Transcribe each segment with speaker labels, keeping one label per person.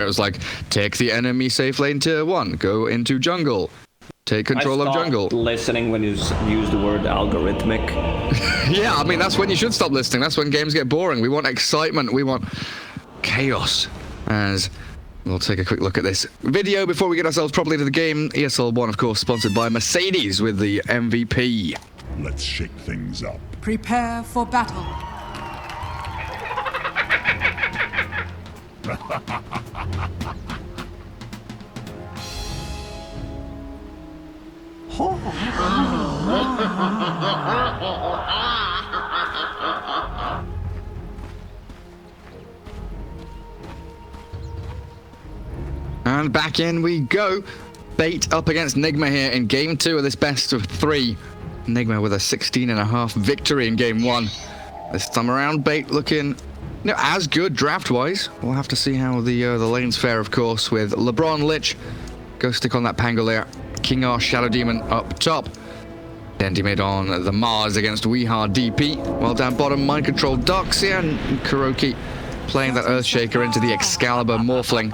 Speaker 1: It was like, take the enemy safe lane tier 1, go into jungle, take control of jungle.
Speaker 2: Listening when you use the word algorithmic.
Speaker 1: Yeah, I mean, that's when you should stop listening. That's when games get boring. We want excitement. We want chaos. As we'll take a quick look at this video before we get ourselves properly to the game. ESL One, of course, sponsored by Mercedes with the MVP.
Speaker 3: Let's shake things up.
Speaker 4: Prepare for battle.
Speaker 1: And back in we go. Bait up against Nigma here in game 2 of this best of 3. Nigma with a 16.5 victory in game 1. This time around, Bait looking as good draft-wise. We'll have to see how the lanes fare, of course, with LeBron, Lich, go stick on that Pangolier, King R, Shadow Demon up top. Dendy made on the Mars against Weehar DP. While down bottom, Mind Control Doxia and Kuroki playing that Earthshaker into the Excalibur Morphling.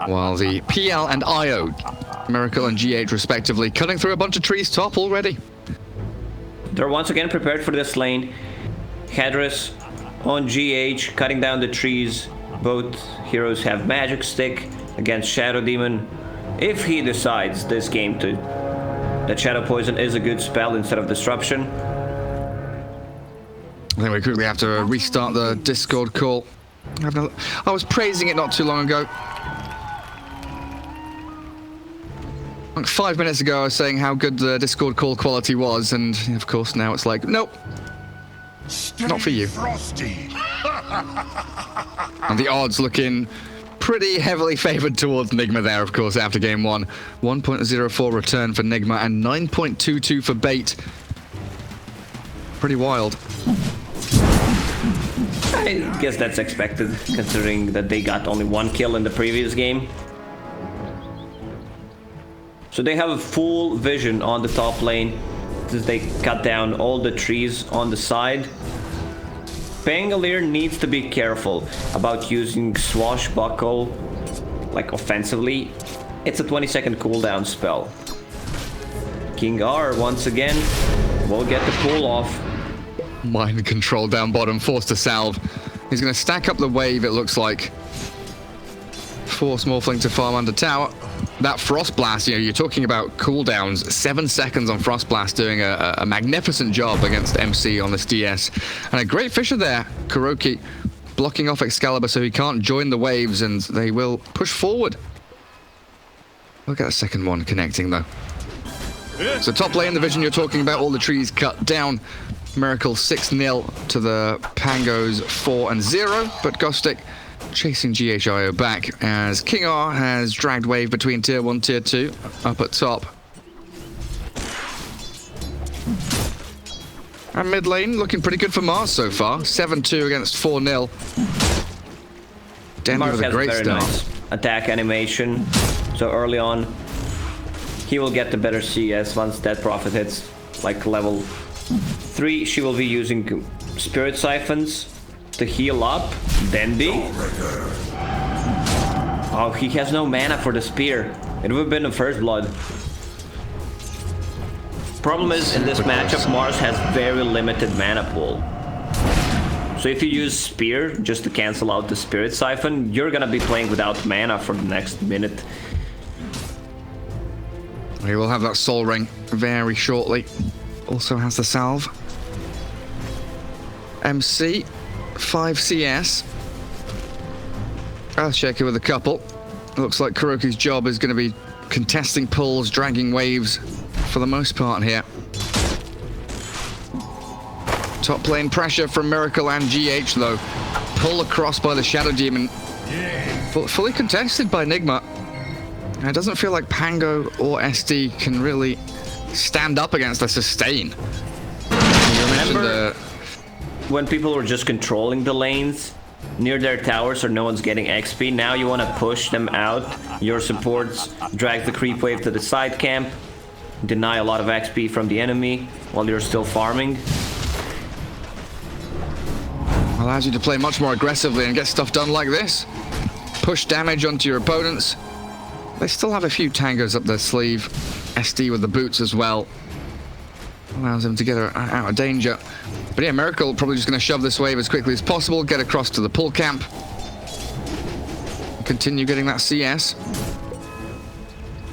Speaker 1: While the PL and IO, Miracle and GH respectively, cutting through a bunch of trees top already.
Speaker 2: They're once again prepared for this lane. Hedris on GH, cutting down the trees. Both heroes have Magic Stick against Shadow Demon. If he decides this game that Shadow Poison is a good spell instead of Disruption.
Speaker 1: I think we quickly have to restart the Discord call. I was praising it not too long ago. Like 5 minutes ago, I was saying how good the Discord call quality was, and of course now it's like, nope, not for you.
Speaker 3: Frosty.
Speaker 1: And the odds looking pretty heavily favored towards Nigma there, of course, after game 1. 1.04 return for Nigma and 9.22 for Bait. Pretty wild.
Speaker 2: I guess that's expected, considering that they got only 1 kill in the previous game. So they have a full vision on the top lane, since they cut down all the trees on the side. Pangolier needs to be careful about using Swashbuckle, like offensively. It's a 20-second cooldown spell. King R, once again, will get the pull off.
Speaker 1: Mind Control down bottom, forced to salve. He's going to stack up the wave, it looks like. Force Morphling to farm under tower. That Frost Blast, you're talking about cooldowns. 7 seconds on Frost Blast, doing a magnificent job against MC on this DS. And a great Fisher there, Kuroki, blocking off Excalibur so he can't join the waves, and they will push forward. Look at that second one connecting, though. So top lane, the vision you're talking about, all the trees cut down. Miracle 6-0 to the Pangos 4-0, but Ghostic chasing GHIO back as King R has dragged wave between tier 1, tier 2, up at top. And mid lane looking pretty good for Mars so far. 7-2 against 4-0. Dendy with a great start.
Speaker 2: Nice attack animation. So early on, he will get the better CS once that Prophet hits like level 3. She will be using Spirit Siphons to heal up Dendy. Oh, he has no mana for the spear. It would have been the first blood. Problem is, in this matchup, Mars has very limited mana pool. So if you use Spear just to cancel out the Spirit Siphon, you're gonna be playing without mana for the next minute.
Speaker 1: We will have that Soul Ring very shortly. Also has the salve. MC, 5 CS. Earthshaker with a couple. Looks like Kuroki's job is going to be contesting pulls, dragging waves for the most part here. Top lane pressure from Miracle and GH though. Pull across by the Shadow Demon. Fully contested by Nigma. And it doesn't feel like Pango or SD can really stand up against a sustain.
Speaker 2: Remember when people were just controlling the lanes near their towers so no one's getting XP? Now you want to push them out. Your supports drag the creep wave to the side camp, deny a lot of XP from the enemy while you're still farming.
Speaker 1: Allows you to play much more aggressively and get stuff done like this. push damage onto your opponents. They still have a few tangos up their sleeve. SD with the boots as well. Allows them to get out of danger. But yeah, Miracle probably just going to shove this wave as quickly as possible, get across to the pull camp. Continue getting that CS.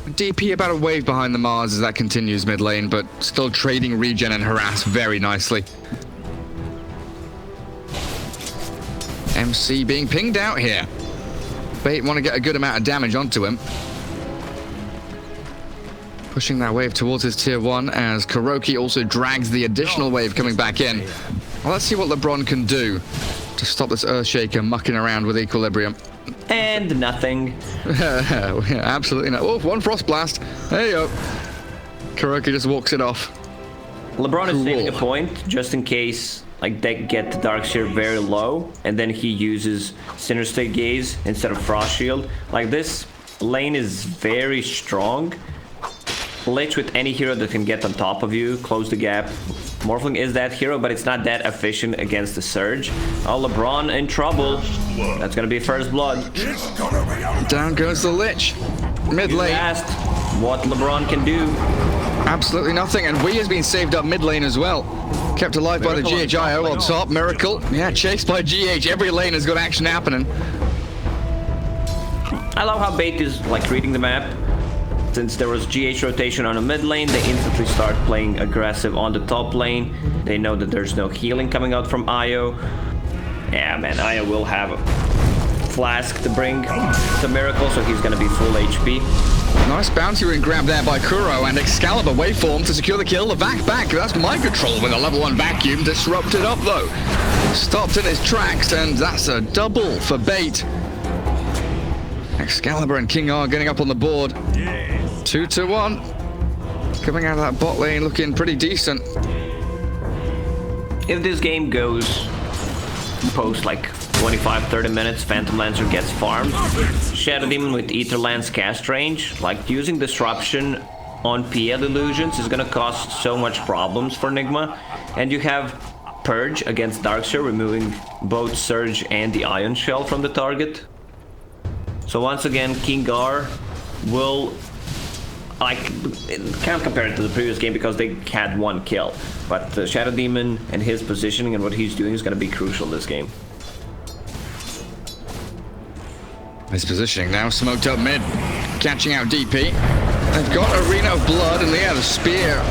Speaker 1: DP about a wave behind the Mars as that continues mid lane, but still trading regen and harass very nicely. MC being pinged out here. Bait want to get a good amount of damage onto him. Pushing that wave towards his tier 1 as Kuroki also drags the additional wave coming back in. Well, let's see what LeBron can do to stop this Earthshaker mucking around with equilibrium.
Speaker 2: And nothing.
Speaker 1: Absolutely not. Oh, one Frost Blast. There you go. Kuroki just walks it off.
Speaker 2: LeBron is saving a point just in case like they get the Darkseer very low, and then he uses Sinister Gaze instead of Frost Shield. Like, this lane is very strong. Lich with any hero that can get on top of you, close the gap. Morphling is that hero, but it's not that efficient against the Surge. Oh, LeBron in trouble. That's gonna be first blood.
Speaker 1: Down goes the Lich. Mid lane.
Speaker 2: Asked what LeBron can do.
Speaker 1: Absolutely nothing, and Wee has been saved up mid lane as well. Kept alive by the GHIO on top. Miracle. Yeah, chased by GH. Every lane has got action happening.
Speaker 2: I love how Bait is like reading the map. Since there was GH rotation on the mid lane, they instantly start playing aggressive on the top lane. They know that there's no healing coming out from Io. Yeah, man, Io will have a flask to bring the Miracle, so he's gonna be full HP.
Speaker 1: Nice bounty ring grab there by Kuro, and Excalibur waveform to secure the kill. The back. That's mind control with a level 1 vacuum. Disrupted up though. Stopped in his tracks, and that's a double for Bait. Excalibur and King R getting up on the board. 2-1. Coming out of that bot lane looking pretty decent.
Speaker 2: If this game goes post like 25-30 minutes, Phantom Lancer gets farmed. Shadow Demon with Ether Lance cast range, like using Disruption on PL illusions is gonna cause so much problems for Nigma. And you have Purge against Darkseer, removing both Surge and the Ion Shell from the target. So once again, King R will, like, can't compare it to the previous game because they had one kill. But the Shadow Demon and his positioning and what he's doing is going to be crucial this game.
Speaker 1: His positioning now smoked up mid, catching out DP. They've got Arena of Blood and the spear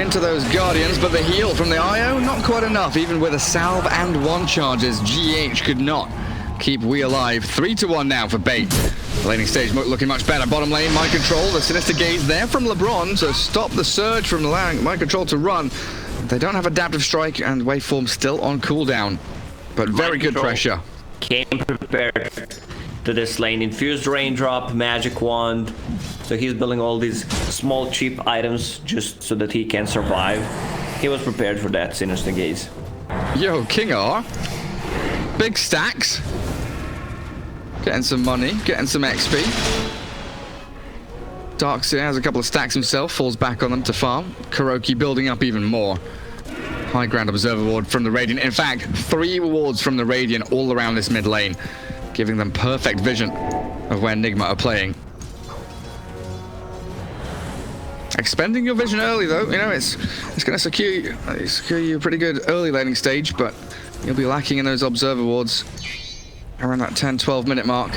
Speaker 1: into those Guardians, but the heal from the IO, not quite enough. Even with a salve and 1 charges, GH could not keep We alive. 3-1 now for Bait. The laning stage looking much better. Bottom lane, Mind Control. The Sinister Gaze there from LeBron to stop the surge from allowing Mind Control to run. They don't have Adaptive Strike, and Waveform still on cooldown. But very good pressure.
Speaker 2: Came prepared to this lane. Infused Raindrop, Magic Wand. So he's building all these small cheap items just so that he can survive. He was prepared for that Sinister Gaze.
Speaker 1: Yo, King R. Big stacks. Getting some money, getting some XP. Darkseer has a couple of stacks himself, falls back on them to farm. Kuroki building up even more. High ground Observer Ward from the Radiant. In fact, 3 wards from the Radiant all around this mid lane, giving them perfect vision of where Nigma are playing. Expending your vision early though, you know, it's going to secure you a pretty good early laning stage, but you'll be lacking in those Observer Wards around that 10-12 minute mark.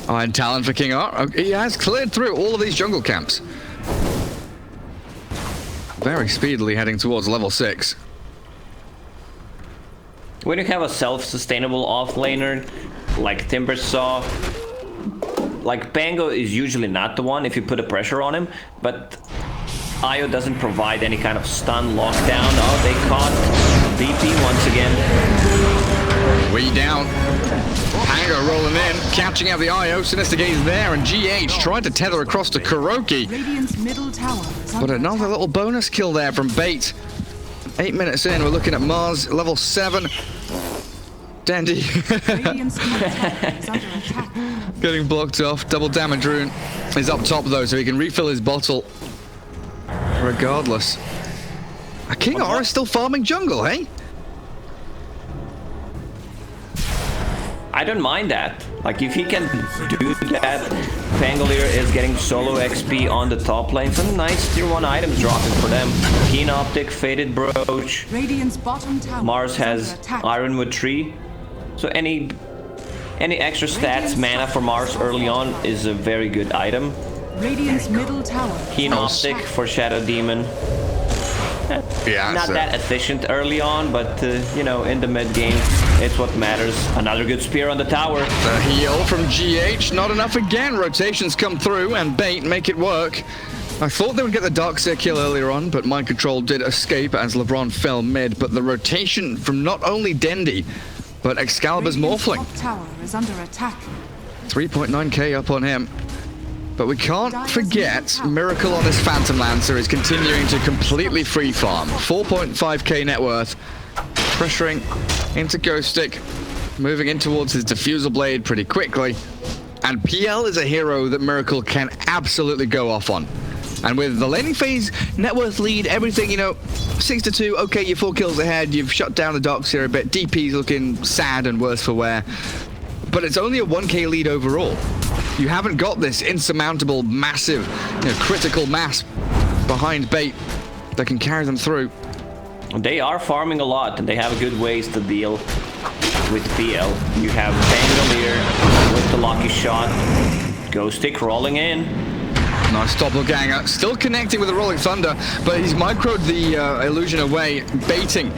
Speaker 1: Iron Talon for King R. He has cleared through all of these jungle camps. Very speedily heading towards level 6.
Speaker 2: When you have a self-sustainable offlaner like Timbersaw, like Pango is usually not the one if you put a pressure on him, but Io doesn't provide any kind of stun lockdown. Oh, they caught DP once again.
Speaker 1: Way down. Pango rolling in, catching out the Io. Sinister Gaze there, and GH tried to tether across to Kuroki. But another little bonus kill there from Bait. 8 minutes in, we're looking at Mars, level 7. Dandy. Getting blocked off. Double damage rune is up top though, so he can refill his bottle regardless. King R is still farming jungle, hey?
Speaker 2: I don't mind that. Like, if he can do that, Pangolier is getting solo XP on the top lane. Some nice tier 1 items dropping for them. Keen Optic, Faded Brooch.
Speaker 4: Radiant's bottom tower
Speaker 2: Mars
Speaker 4: is under
Speaker 2: has
Speaker 4: attack.
Speaker 2: Ironwood Tree. So any extra stats, mana for Mars early on is a very good item.
Speaker 4: Radiant's middle tower.
Speaker 2: Keen Optic for Shadow Demon.
Speaker 1: Yeah,
Speaker 2: Not
Speaker 1: so
Speaker 2: that efficient early on, but you know, in the mid game, it's what matters. Another good spear on the tower.
Speaker 1: the heal from GH, not enough again. Rotations come through and Bait make it work. I thought they would get the Darkseer kill earlier on, but Mind Control did escape as LeBron fell mid. But the rotation from not only Dendi, but Excalibur's
Speaker 4: Radiant's
Speaker 1: Morphling.
Speaker 4: top tower is under attack.
Speaker 1: 3.9k up on him. But we can't forget Miracle on this Phantom Lancer is continuing to completely free farm. 4.5k net worth. Pressuring into Ghost Stick. Moving in towards his Diffusal Blade pretty quickly. And PL is a hero that Miracle can absolutely go off on. And with the laning phase, net worth lead, everything, you know, 6-2, okay, you're 4 kills ahead, you've shut down the Darkseer a bit, DP's looking sad and worse for wear. But it's only a 1k lead overall. You haven't got this insurmountable, massive, you know, critical mass behind Bait that can carry them through.
Speaker 2: They are farming a lot, and they have good ways to deal with PL. You have Pangolier with the lucky shot. Ghost Stick rolling in.
Speaker 1: Nice doppelganger, still connecting with the Rolling Thunder, but he's microed the illusion away, baiting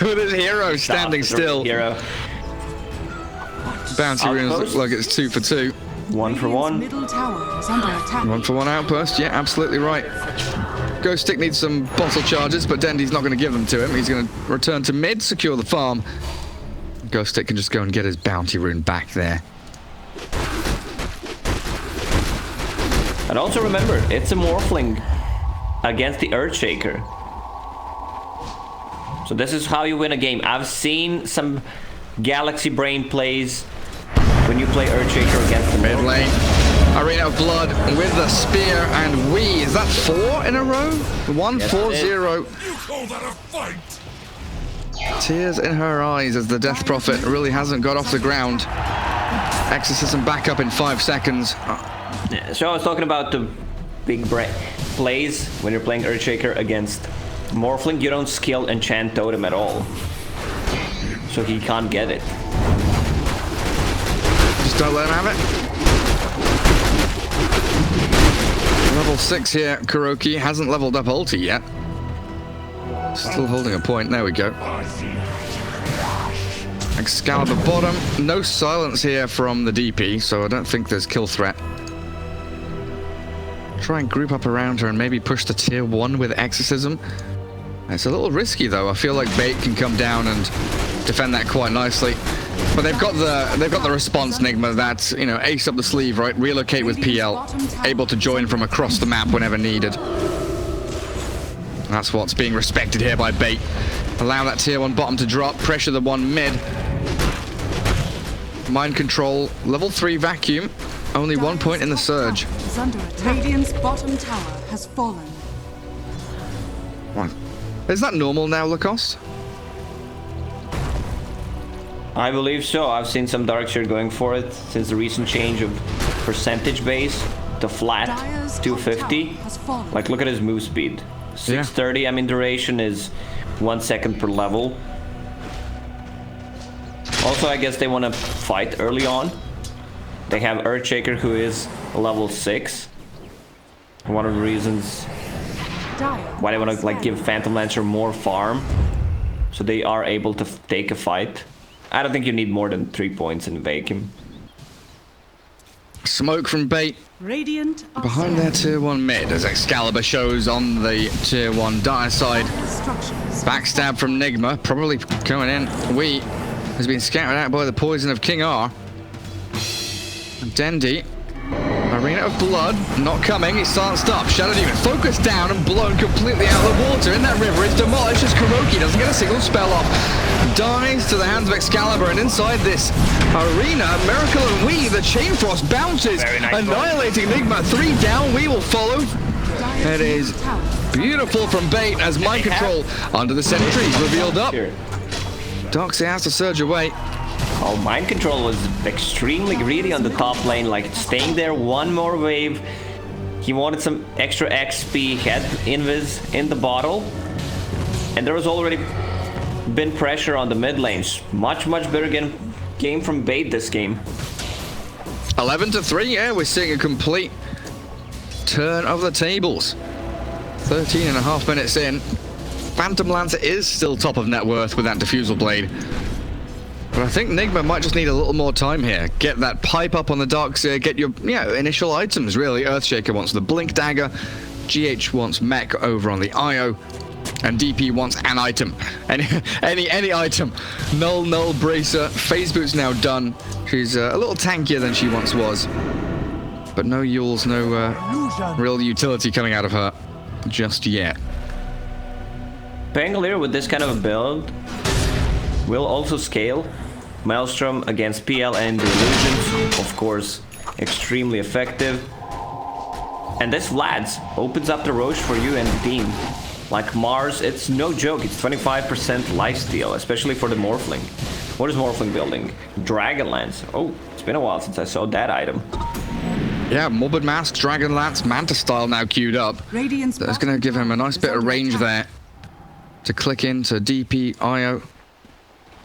Speaker 1: with his hero standing still.
Speaker 2: Hero.
Speaker 1: Bounty runes look
Speaker 2: Outpost.
Speaker 1: like it's 2 for 2.
Speaker 2: 1 for 1.
Speaker 4: Middle tower is under attack.
Speaker 1: 1 for 1 outpost, yeah, absolutely right. Ghost Stick needs some bottle charges, but Dendi's not going to give them to him. He's going to return to mid, secure the farm. Ghost Stick can just go and get his bounty rune back there.
Speaker 2: And also remember, it's a Morphling against the Earthshaker. So this is how you win a game. I've seen some Galaxy Brain plays when you play Earthshaker against the
Speaker 1: Mid
Speaker 2: Morphling.
Speaker 1: lane, Arena of Blood with the spear and we. Is that 4 in a row? 1-4-0.
Speaker 3: You call that a fight?
Speaker 1: Tears in her eyes as the Death Prophet really hasn't got off the ground. Exorcism back up in 5 seconds.
Speaker 2: So I was talking about the big plays when you're playing Earthshaker against Morphling. You don't skill enchant totem at all, so he can't get it.
Speaker 1: Just don't let him have it. Level 6 here, Kuroki hasn't leveled up ulti yet. Still holding a point, there we go. Excalibur bottom, no silence here from the DP, so I don't think there's kill threat. Try and group up around her and maybe push the tier 1 with Exorcism. It's a little risky though. I feel like Bait can come down and defend that quite nicely. But they've got the response, Nigma, that, you know, ace up the sleeve, right? Relocate with PL, able to join from across the map whenever needed. That's what's being respected here by Bait. Allow that tier 1 bottom to drop, pressure the 1 mid. Mind Control, level 3 vacuum. Only 1 point in the surge.
Speaker 4: Is under attack. Radiant's bottom tower has fallen.
Speaker 1: What? Is that normal now, Lacoste?
Speaker 2: I believe so. I've seen some Darkseer going for it since the recent change of percentage base to flat
Speaker 4: Dire's top
Speaker 2: 250.
Speaker 4: tower has fallen.
Speaker 2: Like, look at his move speed. 630, I mean, duration is 1 second per level. Also, I guess they want to fight early on. They have Earthshaker, who is level 6. One of the reasons why they want to like give Phantom Lancer more farm, so they are able to take a fight. I don't think you need more than 3 points in vacuum.
Speaker 1: Smoke from Bait
Speaker 4: Radiant
Speaker 1: behind their tier 1 mid as Excalibur shows on the tier 1 dire side.
Speaker 4: structures.
Speaker 1: Backstab from Nigma, probably coming in. We has been scouted out by the poison of King R. And Dendi, Arena of Blood, not coming, he's silenced up. Shadow Demon focused down and blown completely out of the water. In that river, it's demolished as Kuroki doesn't get a single spell off. Dies to the hands of Excalibur, and inside this arena, Miracle and We, the Chain Frost bounces,
Speaker 2: Very nice
Speaker 1: annihilating Nigma. 3 down, We will follow. It is
Speaker 4: Tower.
Speaker 1: beautiful from Bait as Mind Control under the sentries revealed up.
Speaker 2: Here.
Speaker 1: Darkseer has to surge away.
Speaker 2: Oh, Mind Control was extremely greedy on the top lane, like staying there one more wave. He wanted some extra XP, had Invis in the bottle. And there was already been pressure on the mid lanes. Much better game from Bait this game.
Speaker 1: 11-3, yeah, we're seeing a complete turn of the tables. 13.5 minutes in. Phantom Lancer is still top of net worth with that Diffusal Blade. But I think Nigma might just need a little more time here. Get that pipe up on the docks here, get your initial items, really. Earthshaker wants the Blink Dagger, GH wants Mech over on the IO, and DP wants an item. Any item. Null, Bracer. Phase Boot's now done. She's a little tankier than she once was. But no Yules, no real utility coming out of her just yet.
Speaker 2: Pangolier with this kind of a build will also scale. Maelstrom against PL and the Illusions, of course, extremely effective. And this Vlad's opens up the Roche for you and the team. Like Mars, it's no joke, it's 25% lifesteal, especially for the Morphling. What is Morphling building? Dragonlance. Oh, it's been a while since I saw that item.
Speaker 1: Yeah, Morbid Mask, Dragonlance, Manta Style now queued up. That's going to give him a nice bit of range there to click into DP, IO.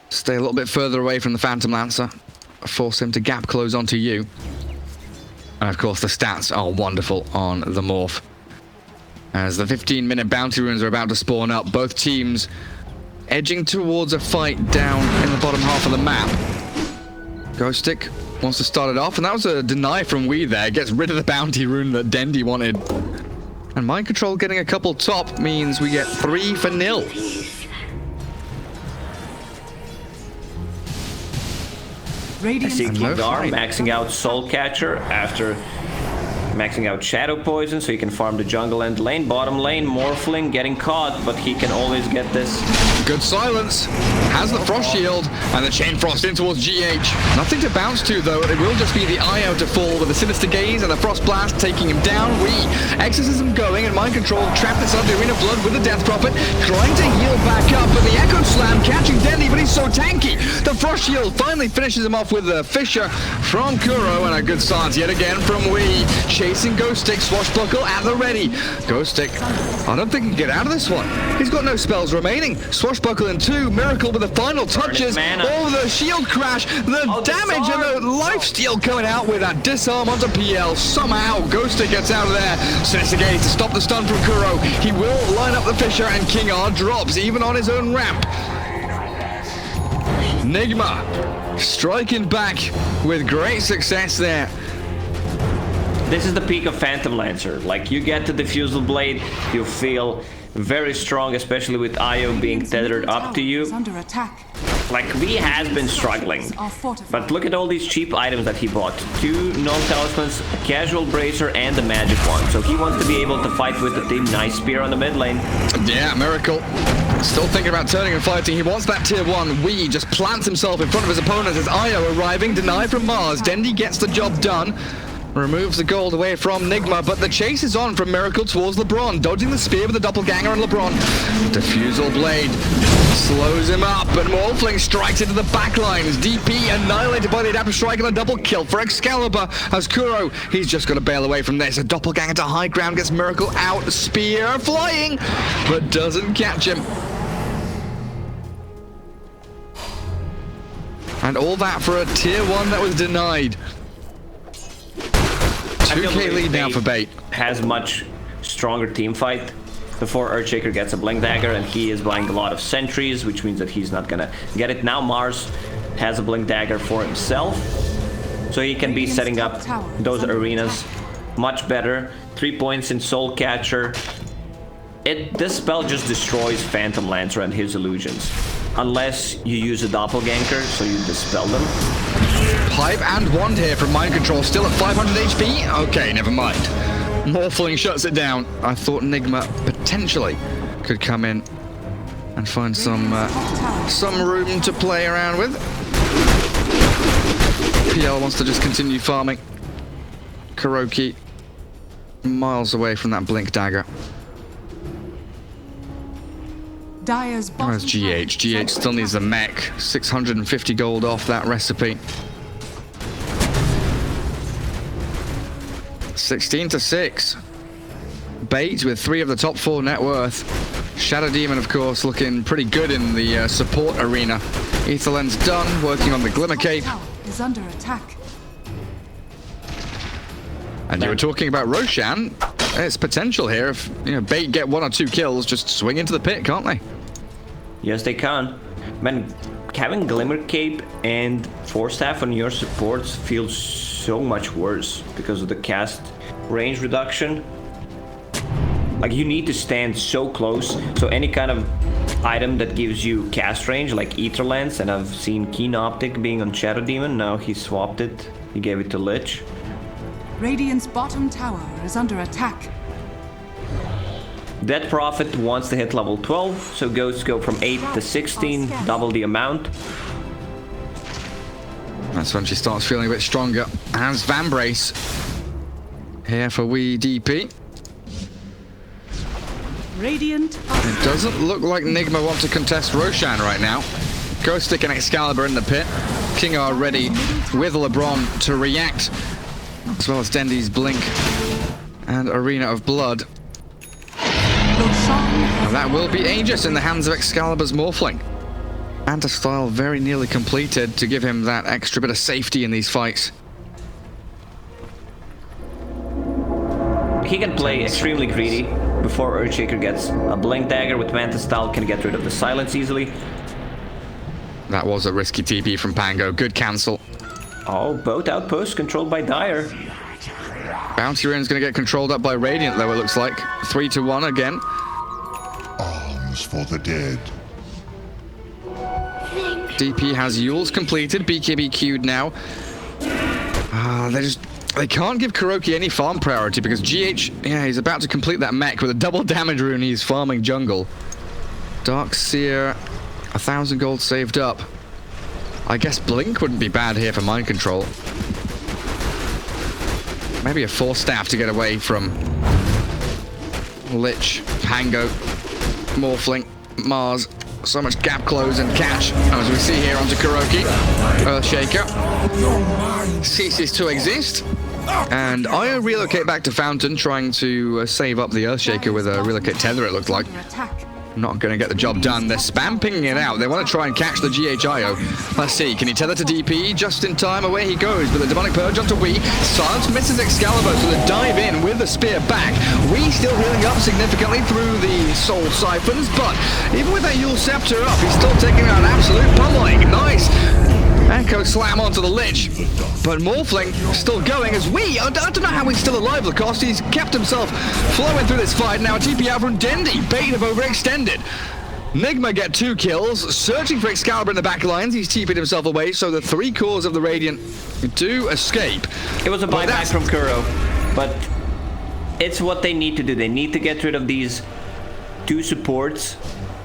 Speaker 1: Stay a little bit further away from the Phantom Lancer. Force him to gap close onto you. And of course the stats are wonderful on the Morph. As the 15-minute bounty runes are about to spawn up, both teams edging towards a fight down in the bottom half of the map. Ghostic wants to start it off, and that was a deny from Wee there. Gets rid of the bounty rune that Dendy wanted. And Mind Control getting a couple top means we get 3-0.
Speaker 2: I see Kildar maxing out Soul Catcher after maxing out Shadow Poison, so he can farm the jungle and lane. Bottom lane, Morphling getting caught, but he can always get this.
Speaker 1: Good silence. Has the Frost Shield, and the Chain Frost in towards GH. Nothing to bounce to, though. It will just be the IO to fall with the Sinister Gaze and the Frost Blast taking him down. Exorcism going, and Mind Control trapped inside the Arena of Blood with the Death Prophet, trying to heal back up, but the Echo Slam catching Dendy, but he's so tanky. The Frost Shield finally finishes him off with the Fissure from Kuro, and a good silence yet again from Wee. Chasing Ghostic, Swashbuckle at the ready. Ghostic, I don't think he can get out of this one. He's got no spells remaining. Swashbuckle in 2, Miracle with the final touches. Oh, the shield crash, the damage and the lifesteal coming out with that disarm onto PL. Somehow Ghostic gets out of there. Sinister Gaze to stop the stun from Kuro. He will line up the Fissure, and King R drops even on his own ramp. Nigma striking back with great success there.
Speaker 2: This is the peak of Phantom Lancer. Like, you get the Diffusal Blade, you feel very strong, especially with IO being tethered up to you. Like, V has been struggling, but look at all these cheap items that he bought. 2 non-talismans, a casual bracer, and a magic one. So he wants to be able to fight with the team. Nice spear on the mid lane. Yeah, Miracle. Still thinking about turning and fighting. He wants that tier 1. Wee just plants himself in front of his opponents as IO arriving, denied from Mars. Dendy gets the job done. Removes the gold away from Nigma, but the chase is on from Miracle towards LeBron, dodging the spear with the doppelganger on LeBron. Diffusal Blade slows him up, and Morphling strikes into the backlines. DP annihilated by the Adaptive Strike and a double kill for Excalibur as Kuro, he's just going to bail away from this. A doppelganger to high ground gets Miracle out, spear flying, but doesn't catch him. And all that for a tier 1 that was denied. 2k lead now for Bait. Has much stronger team fight before Earthshaker gets a Blink Dagger, and he is buying a lot of sentries, which means that he's not gonna get it. Now Mars has a Blink Dagger for himself, so he can be setting up those arenas much better. 3 points in Soul Catcher. This spell just destroys Phantom Lancer and his illusions. Unless you use a doppelganger, so you dispel them. Pipe and wand here from Mind Control, still at 500 HP? Okay, never mind. Morphling shuts it down. I thought Nigma potentially could come in and find some room to play around with. PL wants to just continue farming. Kuroki miles away from that Blink Dagger.
Speaker 4: Dire's bottom
Speaker 1: Where's GH? GH still needs the mech. 650 gold off that recipe. 16-6. Bait with 3 of the top 4 net worth. Shadow Demon, of course, looking pretty good in the support arena. Etherland's done, working on the Glimmer Cape.
Speaker 4: is under attack.
Speaker 1: And you were talking about Roshan. It's potential here. If Bait get 1 or 2 kills, just swing into the pit, can't they?
Speaker 2: Yes, they can. Man, having Glimmer Cape and Force Staff on your supports feels so much worse because of the cast range reduction. Like, you need to stand so close, so any kind of item that gives you cast range, like Ether Lens, and I've seen Keen Optic being on Shadow Demon, now he swapped it, he gave it to Lich.
Speaker 4: Radiant's bottom tower is under attack.
Speaker 2: Dead Prophet wants to hit level 12, so Ghosts go from 8 to 16, double the amount.
Speaker 1: That's when she starts feeling a bit stronger. Has Vambrace here for Wee DP.
Speaker 4: Radiant.
Speaker 1: It doesn't look like Nigma want to contest Roshan right now. Ghost Stick and Excalibur in the pit. King are ready with LeBron to react, as well as Dendy's Blink and Arena of Blood. And that will be Aegis in the hands of Excalibur's Morphling. Anti-style very nearly completed to give him that extra bit of safety in these fights.
Speaker 2: He can play extremely greedy before Earthshaker gets a Blink Dagger with Mantis Style, can get rid of the silence easily.
Speaker 1: That was a risky TP from Pango. Good cancel.
Speaker 2: Oh, both outposts controlled by Dire.
Speaker 1: Bounty Rune's going to get controlled up by Radiant, though, it looks like. 3-1 again.
Speaker 3: Arms for the dead.
Speaker 1: DP has Yules completed. BKB queued now. They can't give Kuroki any farm priority because GH, he's about to complete that mech with a double damage rune. He's farming jungle. Dark Seer, 1,000 gold saved up. I guess Blink wouldn't be bad here for mind control. Maybe a Force Staff to get away from Lich, Pango, Morphling, Mars. So much gap close and catch, as we see here onto Kuroki. Earthshaker ceases to exist. And Io relocate back to Fountain, trying to save up the Earthshaker with a relocate tether, it looked like. Not going to get the job done. They're spam pinging it out. They want to try and catch the GHIO. Let's see. Can he tether to DP? Just in time. Away he goes with the Demonic Purge onto Wee. Silence misses Excalibur, so they dive in with the spear back. Wee still healing up significantly through the Soul Siphons, but even with that Yule Scepter up, he's still taking out an absolute pummeling. Nice. Echo slam onto the Lich, but Morphling still going as Wee. I don't know how he's still alive, Lacoste. He's kept himself flowing through this fight. Now a TP out from Dendy. Bait have overextended. Nigma get 2 kills, searching for Excalibur in the back lines. He's TP'd himself away, so the 3 cores of the Radiant do escape.
Speaker 2: It was a buyback from Kuro, but it's what they need to do. They need to get rid of these 2 supports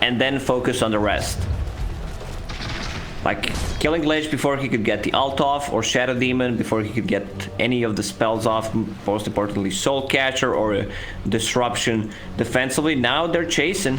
Speaker 2: and then focus on the rest. Like killing Lich before he could get the ult off, or Shadow Demon before he could get any of the spells off, most importantly Soul Catcher or a Disruption defensively. Now they're chasing,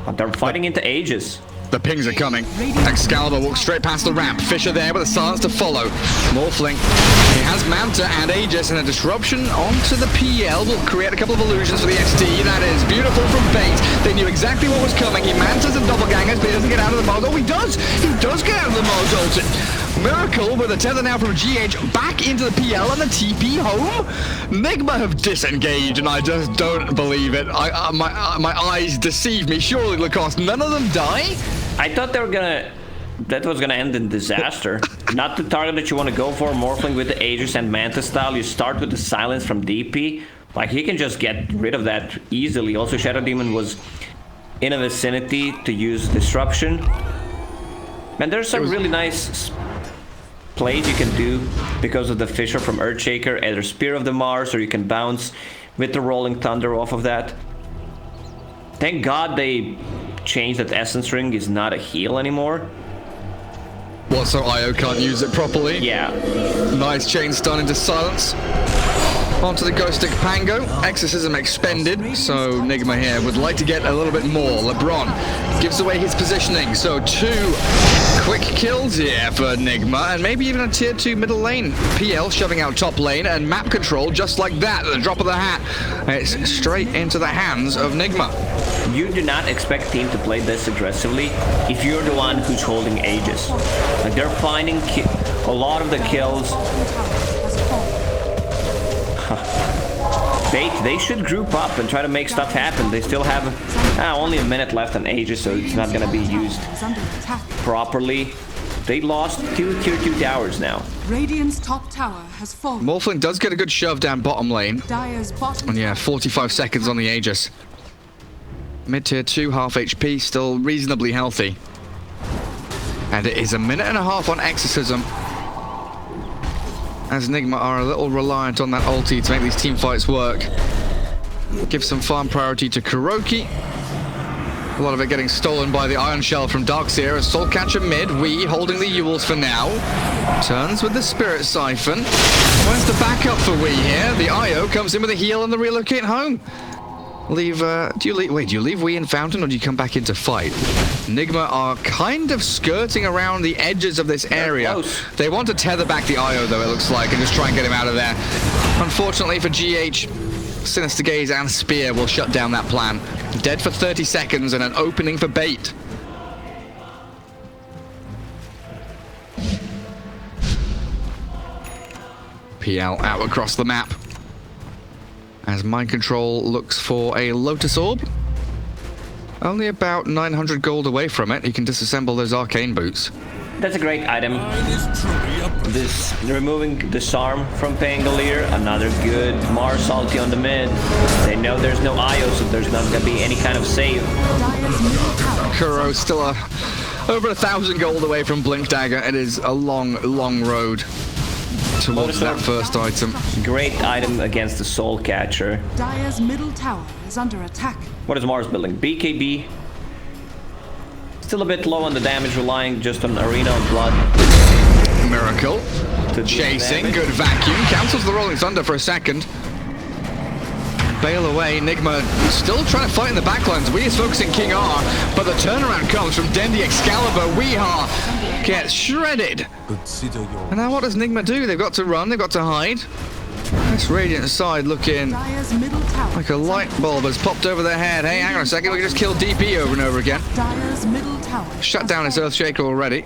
Speaker 2: but they're fighting into Aegis.
Speaker 1: The pings are coming. Excalibur walks straight past the ramp. Fisher there with a silence to follow. Morphling. He has Manta and Aegis, and a disruption onto the PL will create a couple of illusions for the SD. That is beautiful from Bait. They knew exactly what was coming. He Mantas and doppelgangers, but he doesn't get out of the Mars. Oh, he does! He does get out of the Mars ultimate. Miracle with a tether now from GH back into the PL and the TP home. Nigma have disengaged, and I just don't believe it. My eyes deceive me. Surely, Lacoste, none of them die?
Speaker 2: I thought that was gonna end in disaster. Not the target that you want to go for. Morphling with the Aegis and Manta style. You start with the silence from DP. Like, he can just get rid of that easily. Also, Shadow Demon was in a vicinity to use Disruption. Man, there's some really nice plays you can do because of the Fisher from Earthshaker, either Spear of the Mars, or you can bounce with the Rolling Thunder off of that. Thank God they changed that Essence Ring is not a heal anymore.
Speaker 1: What, so Io can't use it properly?
Speaker 2: Yeah.
Speaker 1: Nice chain stun into silence. Onto the Ghost Stick Pango. Exorcism expended, so Nigma here would like to get a little bit more. LeBron gives away his positioning, so 2 quick kills here for Nigma, and maybe even a tier 2 middle lane. PL shoving out top lane, and map control just like that, at the drop of the hat. It's straight into the hands of Nigma.
Speaker 2: You do not expect team to play this aggressively if you're the one who's holding Aegis. Like, they're finding a lot of the kills. They should group up and try to make stuff happen. They still have only a minute left on Aegis, so it's not going to be used properly. They lost 2 tier 2 towers now.
Speaker 4: Radiant's top tower has fallen.
Speaker 1: Morphling does get a good shove down bottom lane.
Speaker 4: Dire's bottom
Speaker 1: And yeah, 45 seconds on the Aegis. Mid tier 2, half HP, still reasonably healthy. And it is a minute and a half on Exorcism, as Nigma are a little reliant on that ulti to make these team fights work. Give some farm priority to Kuroki. A lot of it getting stolen by the Iron Shell from Darkseer. As Soulcatcher mid, Wee holding the Ewels for now. Turns with the Spirit Siphon. Where's the backup for Wee here? The IO comes in with a heal and the relocate home. Do you leave Wee in Fountain, or do you come back in to fight? Nigma are kind of skirting around the edges of this area. They want to tether back the IO, though, it looks like, and just try and get him out of there. Unfortunately for GH, Sinister Gaze and Spear will shut down that plan. Dead for 30 seconds and an opening for bait. PL out across the map, as Mind Control looks for a Lotus Orb. Only about 900 gold away from it. He can disassemble those arcane boots.
Speaker 2: That's a great item. This removing Disarm from Pangolier, another good Mars ulti on the mid. They know there's no IO, so there's not gonna be any kind of save.
Speaker 1: Kuro still over 1,000 gold away from Blink Dagger. It is a long, long road towards that first item.
Speaker 2: Great item against the Soul Catcher.
Speaker 4: Dire's middle tower is under attack.
Speaker 2: What is Mars building? BKB. Still a bit low on the damage, relying just on Arena of Blood.
Speaker 1: Miracle. Chasing, good vacuum. Cancels the Rolling Thunder for a second. Bail away. Nigma still trying to fight in the backlines. Wee is focusing King R, but the turnaround comes from Dendi Excalibur. Weehaw gets shredded. And now what does Nigma do? They've got to run, they've got to hide. This Radiant side looking like a light bulb has popped over their head. Hey, hang on a second, we can just kill DP over and over again.
Speaker 4: Dire's middle tower.
Speaker 1: Shut down his Earthshaker already.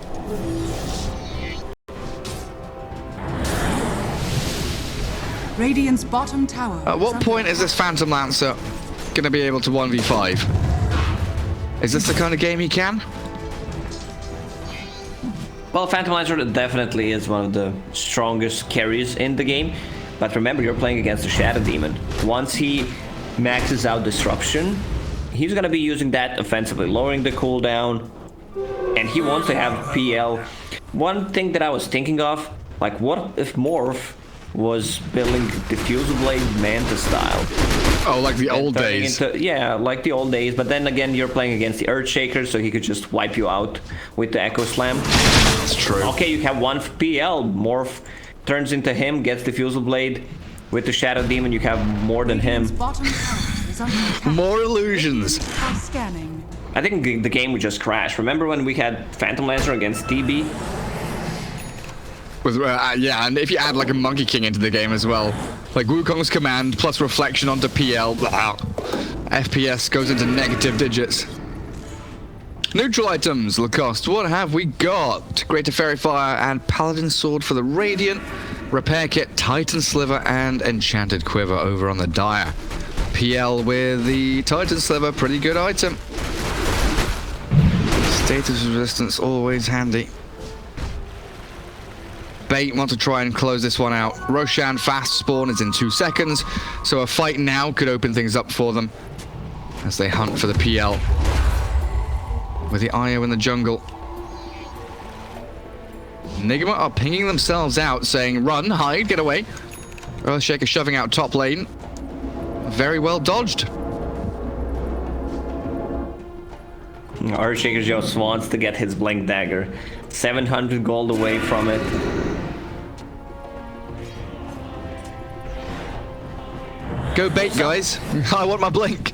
Speaker 4: Radiant's bottom tower.
Speaker 1: At what point is this Phantom Lancer going to be able to 1v5? Is this the kind of game he can?
Speaker 2: Well, Phantom Lancer definitely is one of the strongest carries in the game. But remember, you're playing against the Shadow Demon. Once he maxes out Disruption, he's going to be using that offensively, lowering the cooldown. And he wants to have PL. One thing that I was thinking of, like, what if Morph was building Diffusal Blade Manta style?
Speaker 1: Oh, like the old days.
Speaker 2: Yeah, like the old days. But then again, you're playing against the Earthshaker, so he could just wipe you out with the Echo Slam.
Speaker 1: That's true.
Speaker 2: Okay, you have one PL. Morph turns into him, gets Diffusal Blade. With the Shadow Demon, you have more than him.
Speaker 1: More illusions.
Speaker 2: I think the game would just crash. Remember when we had Phantom Lancer against TB?
Speaker 1: With, yeah, and if you add like a Monkey King into the game as well, like Wukong's command plus reflection onto PL, FPS goes into negative digits. Neutral items, Lacoste, what have we got? Greater Fairy Fire and Paladin Sword for the Radiant, Repair Kit, Titan Sliver, and Enchanted Quiver over on the Dire. PL with the Titan Sliver, pretty good item. Status resistance, always handy. Bait want to try and close this one out. Roshan fast spawn is in 2 seconds, so a fight now could open things up for them as they hunt for the PL with the IO in the jungle. Nigma are pinging themselves out, saying run, hide, get away. Earthshaker shoving out top lane. Very well dodged.
Speaker 2: Earthshaker just wants to get his Blink Dagger. 700 gold away from it.
Speaker 1: Go bait, guys. I want my blink.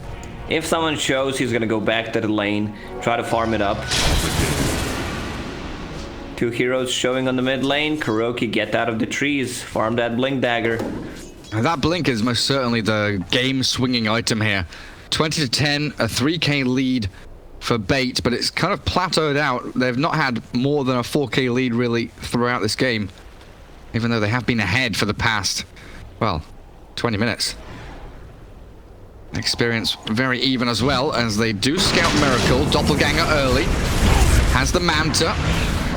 Speaker 2: If someone shows, he's gonna go back to the lane, try to farm it up. 2 heroes showing on the mid lane. Kuroki, get out of the trees, farm that blink dagger.
Speaker 1: That blink is most certainly the game-swinging item here. 20 to 10, a 3k lead for bait, but it's kind of plateaued out. They've not had more than a 4k lead really throughout this game, even though they have been ahead for the past, well, 20 minutes. Experience very even as well, as they do scout Miracle. Doppelganger early. Has the Manta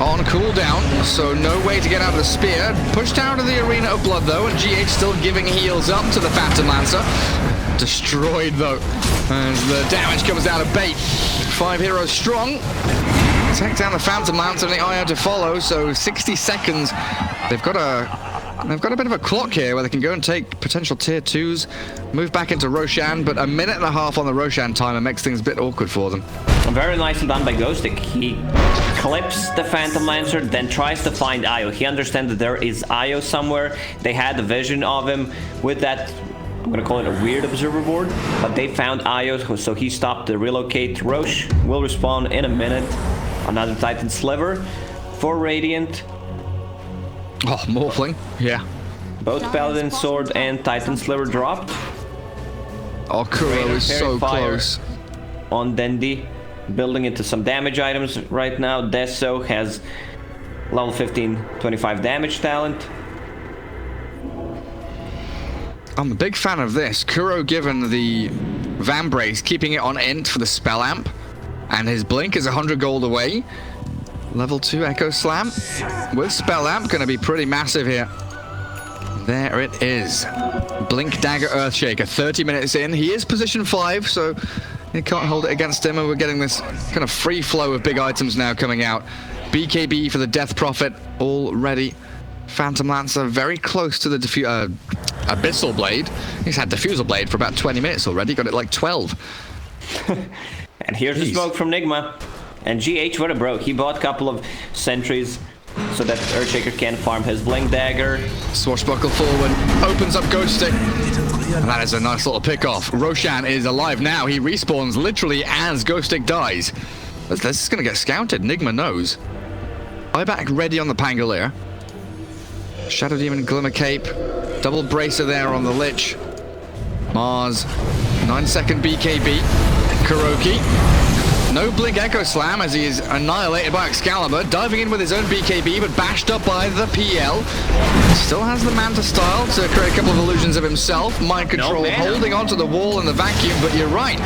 Speaker 1: on cooldown, so no way to get out of the spear. Pushed out of the arena of blood though, and GH still giving heals up to the Phantom Lancer. Destroyed though, as the damage comes out of bait. 5 heroes strong. Take down the Phantom Lancer and the IO to follow, so 60 seconds. They've got a bit of a clock here where they can go and take potential tier 2s, move back into Roshan, but a minute and a half on the Roshan timer makes things a bit awkward for them.
Speaker 2: Very nicely done by Ghostic. He clips the Phantom Lancer, then tries to find Io. He understands that there is Io somewhere. They had the vision of him with that, I'm gonna call it a weird observer board, but they found Io, so he stopped the relocate. Roche will respawn in a minute. Another Titan Sliver for Radiant.
Speaker 1: Oh, Morphling, yeah.
Speaker 2: Both Paladin Sword and Titan Sliver dropped.
Speaker 1: Oh, Kuro is so close.
Speaker 2: On Dendi, building into some damage items right now. Deso has level 15, 25 damage talent.
Speaker 1: I'm a big fan of this. Kuro given the Vambrace, keeping it on int for the spell amp, and his blink is 100 gold away. Level 2 Echo Slam with Spell Amp, going to be pretty massive here. There it is. Blink Dagger Earthshaker, 30 minutes in. He is position 5, so you can't hold it against him, and we're getting this kind of free flow of big items now coming out. BKB for the Death Prophet already. Phantom Lancer very close to the Abyssal Blade. He's had Diffusal Blade for about 20 minutes already, got it like 12.
Speaker 2: And here's the smoke from Nigma. And GH, what a bro. He bought a couple of sentries so that Earthshaker can farm his Blink Dagger.
Speaker 1: Swashbuckle forward, opens up Ghostic. And that is a nice little pick-off. Roshan is alive now. He respawns literally as Ghostic dies. This is going to get scouted. Nigma knows. Buyback ready on the Pangolier. Shadow Demon Glimmer Cape. Double Bracer there on the Lich. Mars. 9-second BKB. Kuroki. No Blink Echo Slam as he is annihilated by Excalibur, diving in with his own BKB, but bashed up by the PL. Still has the Manta style to create a couple of illusions of himself. Mind Control holding onto the wall in the vacuum, but you're right.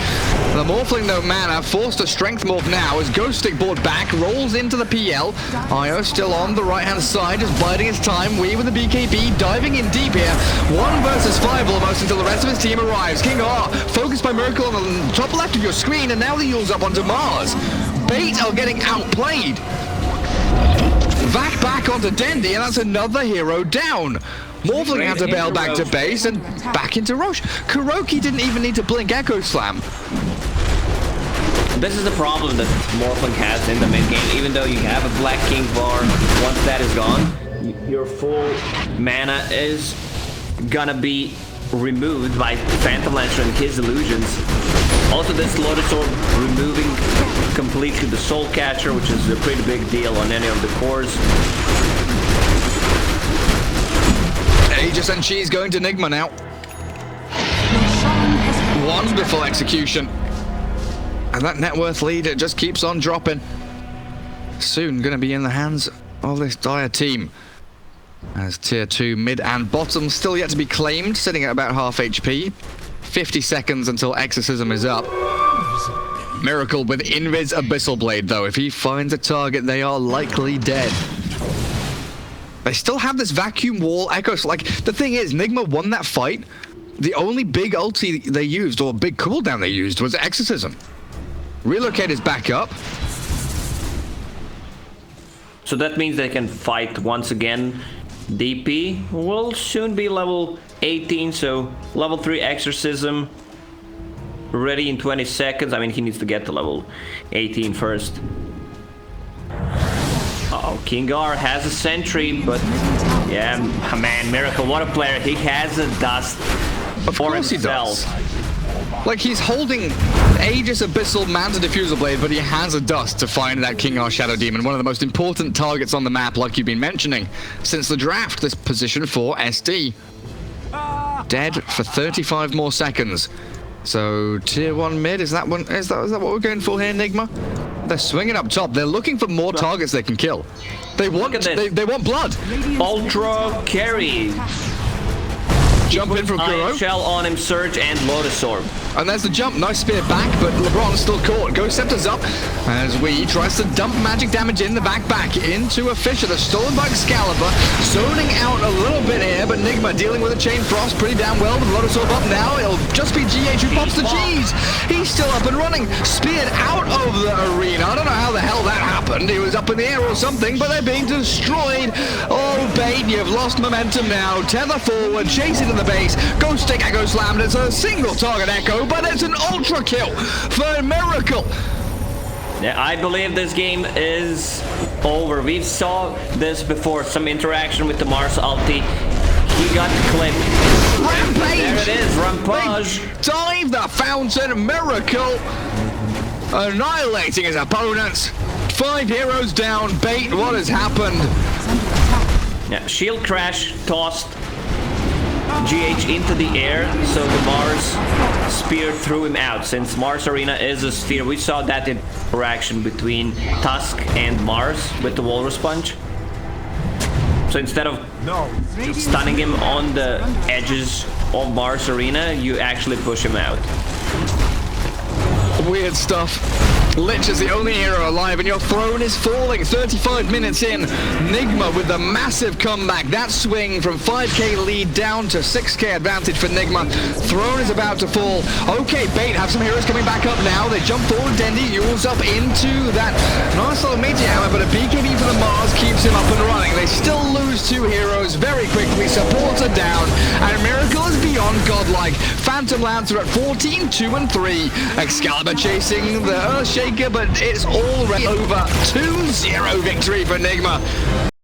Speaker 1: The Morphling, no mana, forced to Strength Morph now as Ghostic brought back, rolls into the PL. Io still on the right-hand side, just biding his time. We with the BKB, diving in deep here. 1 versus 5 almost until the rest of his team arrives. King R, focused by Miracle on the top left of your screen, and now the Yule's up onto Mars. Bait are getting outplayed. Vac back onto Dendi, and that's another hero down. Morphling had to bail back to base and back into Roche. Kuroki didn't even need to blink Echo Slam.
Speaker 2: This is the problem that Morphling has in the mid game. Even though you have a Black King bar, once that is gone, your full mana is gonna be removed by Phantom Lancer and his illusions. Also, this Lotus Orb removing completely the Soul Catcher, which is a pretty big deal on any of the cores.
Speaker 1: Aegis and Cheese going to Nigma now. Wonderful execution. And that net worth lead, it just keeps on dropping. Soon going to be in the hands of this dire team. As tier 2 mid and bottom still yet to be claimed, sitting at about half HP. 50 seconds until Exorcism is up. Miracle with Invis Abyssal Blade though. If he finds a target, they are likely dead. They still have this vacuum wall echo. Like, the thing is, Nigma won that fight. The only big ulti they used, or big cooldown they used, was Exorcism. Relocate is back up.
Speaker 2: So that means they can fight once again. DP will soon be level 18, so level 3 Exorcism ready in 20 seconds. I mean, he needs to get to level 18 first. Uh-oh, Kingar has a sentry, but yeah, man, Miracle, what a player. He has a dust.
Speaker 1: Of
Speaker 2: for
Speaker 1: course
Speaker 2: himself.
Speaker 1: he does. Like, he's holding Aegis Abyssal Manta Diffusal Blade, but he has a dust to find that King R Shadow Demon, one of the most important targets on the map, like you've been mentioning. Since the draft, this position for SD. Dead for 35 more seconds. So, tier 1 mid, is that what we're going for here, Nigma? They're swinging up top. They're looking for more targets they can kill. They want blood.
Speaker 2: Ultra carry.
Speaker 1: Jump in from Kuro.
Speaker 2: Shell on him, Surge, and Lotus Orb.
Speaker 1: And there's the jump. Nice spear back, but LeBron's still caught. Ghost Scepter's up as we tries to dump magic damage in the back into a Fisher. That's stolen by Excalibur. Zoning out a little bit here, but Nigma dealing with a Chain Frost pretty damn well with Lotus Orb up now. It'll just be GH who pops the cheese. He's still up and running. Speared out of the arena. I don't know how the hell that happened. He was up in the air or something, but they're being destroyed. Oh, Bane, you've lost momentum now. Tether forward, chase into the base. Ghost Stick Echo Slammed. It's a single target Echo, but it's an ultra kill for Miracle.
Speaker 2: Yeah, I believe this game is over. We saw this before, some interaction with the Mars ulti. He got clipped.
Speaker 1: Rampage!
Speaker 2: There it is, Rampage.
Speaker 1: They dive the fountain. Miracle annihilating his opponents. 5 heroes down. Bait, what has happened?
Speaker 2: Yeah, shield crash tossed GH into the air, so the Mars spear threw him out. Since Mars Arena is a sphere, we saw that interaction between Tusk and Mars with the Walrus Punch. So instead of stunning him on the edges of Mars Arena, you actually push him out.
Speaker 1: Weird stuff. Lich is the only hero alive, and your throne is falling. 35 minutes in, Nigma with the massive comeback. That swing from 5k lead down to 6k advantage for Nigma. Throne is about to fall. Okay, Bait have some heroes coming back up now. They jump forward. Dendi yules up into that nice little meteor hammer, but a BKB for the Mars keeps him up and running. They still lose 2 heroes very quickly. Supports are down, and Miracle is beyond godlike. Phantom Lancer at 14, 2 and 3. Excalibur chasing the Earthshaker, but it's already over. 2-0 victory for Nigma.